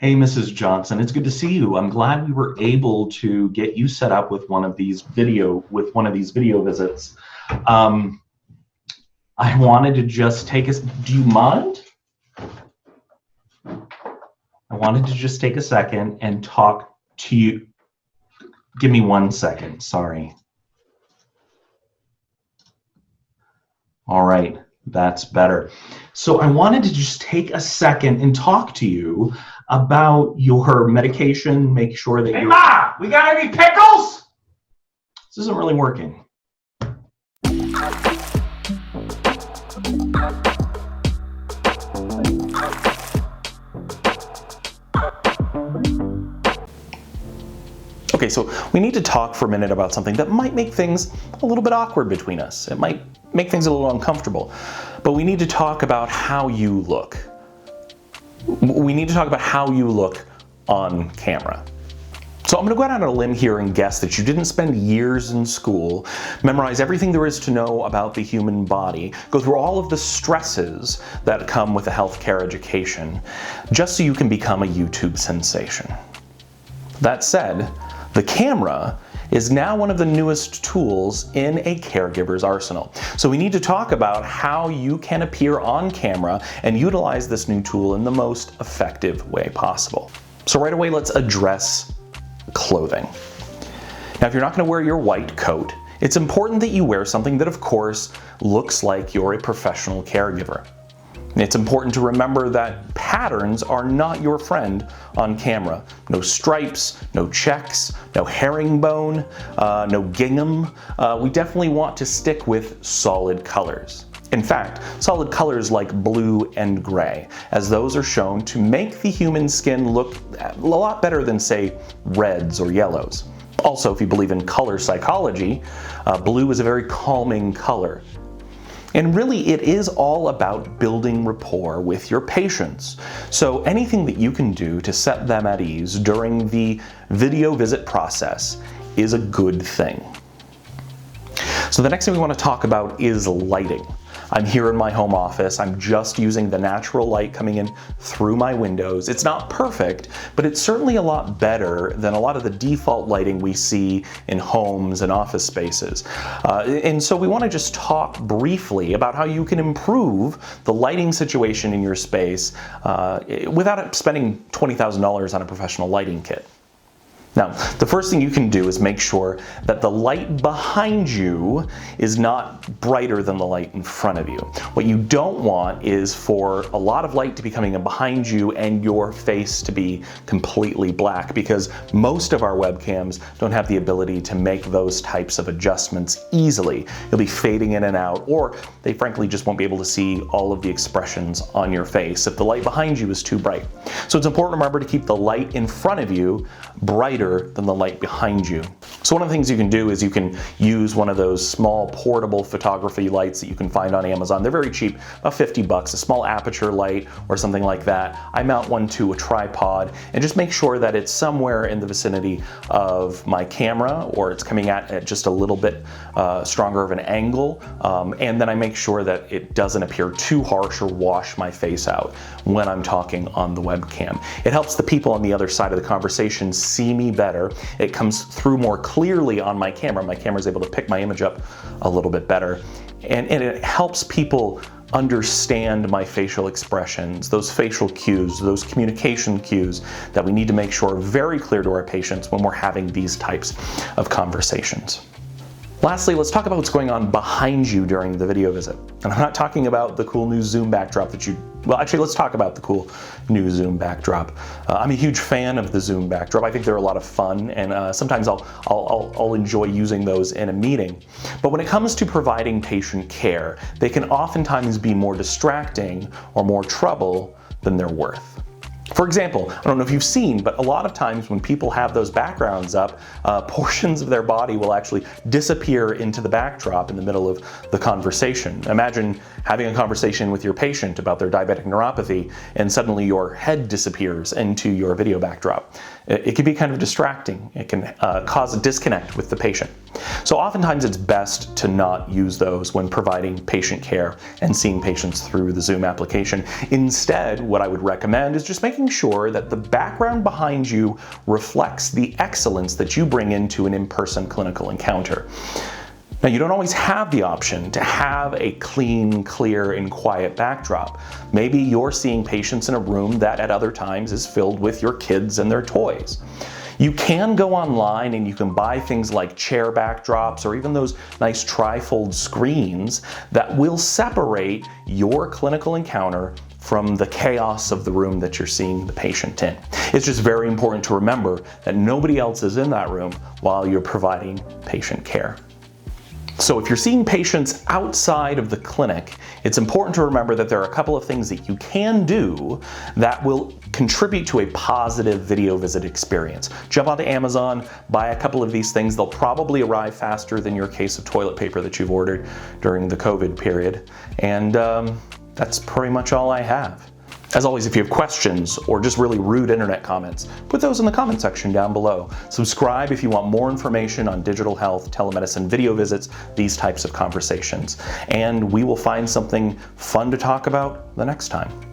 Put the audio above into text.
Hey, Mrs. Johnson, it's good to see you. I'm glad we were able to get you set up with one of these video visits. Um, I wanted to just take a. Do you mind? I wanted to just take a second and talk to you. Give me 1 second. Sorry. All right, that's better. So I wanted to just take a second and talk to you about your medication. Make sure that Hey, Ma, we got any pickles? This isn't really working. Okay, so we need to talk for a minute about something that might make things a little bit awkward between us. It might make things a little uncomfortable, but we need to talk about how you look. We need to talk about how you look on camera. So I'm going to go out on a limb here and guess that you didn't spend years in school, memorize everything there is to know about the human body, go through all of the stresses that come with a healthcare education, just so you can become a YouTube sensation. That said, the camera is now one of the newest tools in a caregiver's arsenal. So we need to talk about how you can appear on camera and utilize this new tool in the most effective way possible. So right away, let's address clothing. Now, if you're not going to wear your white coat, it's important that you wear something that, of course, looks like you're a professional caregiver. It's important to remember that patterns are not your friend on camera. No stripes, no checks, no herringbone, no gingham. We definitely want to stick with solid colors. In fact, solid colors like blue and gray, as those are shown to make the human skin look a lot better than, say, reds or yellows. Also, if you believe in color psychology, blue is a very calming color. And really, it is all about building rapport with your patients. So anything that you can do to set them at ease during the video visit process is a good thing. So the next thing we want to talk about is lighting. I'm here in my home office. I'm just using the natural light coming in through my windows. It's not perfect, but it's certainly a lot better than a lot of the default lighting we see in homes and office spaces. And so we want to just talk briefly about how you can improve the lighting situation in your space without spending $20,000 on a professional lighting kit. Now, the first thing you can do is make sure that the light behind you is not brighter than the light in front of you. What you don't want is for a lot of light to be coming in behind you and your face to be completely black, because most of our webcams don't have the ability to make those types of adjustments easily. You'll be fading in and out, or they frankly just won't be able to see all of the expressions on your face if the light behind you is too bright. So it's important to remember to keep the light in front of you brighter than the light behind you. So one of the things you can do is you can use one of those small portable photography lights that you can find on Amazon. They're very cheap, about 50 bucks, a small aperture light or something like that. I mount one to a tripod and just make sure that it's somewhere in the vicinity of my camera, or it's coming at just a little bit stronger of an angle. And then I make sure that it doesn't appear too harsh or wash my face out when I'm talking on the webcam. It helps the people on the other side of the conversation see me better. It comes through more clearly on my camera. My camera is able to pick my image up a little bit better. And it helps people understand my facial expressions, those facial cues, those communication cues that we need to make sure are very clear to our patients when we're having these types of conversations. Lastly, let's talk about what's going on behind you during the video visit. And I'm not talking about the cool new Zoom backdrop that well, actually, let's talk about the cool new Zoom backdrop. I'm a huge fan of the Zoom backdrop. I think they're a lot of fun, and sometimes I'll enjoy using those in a meeting. But when it comes to providing patient care, they can oftentimes be more distracting or more trouble than they're worth. For example, I don't know if you've seen, but a lot of times when people have those backgrounds up, portions of their body will actually disappear into the backdrop in the middle of the conversation. Imagine having a conversation with your patient about their diabetic neuropathy, and suddenly your head disappears into your video backdrop. It can be kind of distracting. It can cause a disconnect with the patient. So oftentimes it's best to not use those when providing patient care and seeing patients through the Zoom application. Instead, what I would recommend is just making sure that the background behind you reflects the excellence that you bring into an in-person clinical encounter. Now, you don't always have the option to have a clean, clear, and quiet backdrop. Maybe you're seeing patients in a room that at other times is filled with your kids and their toys. You can go online and you can buy things like chair backdrops or even those nice trifold screens that will separate your clinical encounter from the chaos of the room that you're seeing the patient in. It's just very important to remember that nobody else is in that room while you're providing patient care. So if you're seeing patients outside of the clinic, it's important to remember that there are a couple of things that you can do that will contribute to a positive video visit experience. Jump onto Amazon, buy a couple of these things. They'll probably arrive faster than your case of toilet paper that you've ordered during the COVID period. And that's pretty much all I have. As always, if you have questions or just really rude internet comments, put those in the comment section down below. Subscribe if you want more information on digital health, telemedicine, video visits, these types of conversations. And we will find something fun to talk about the next time.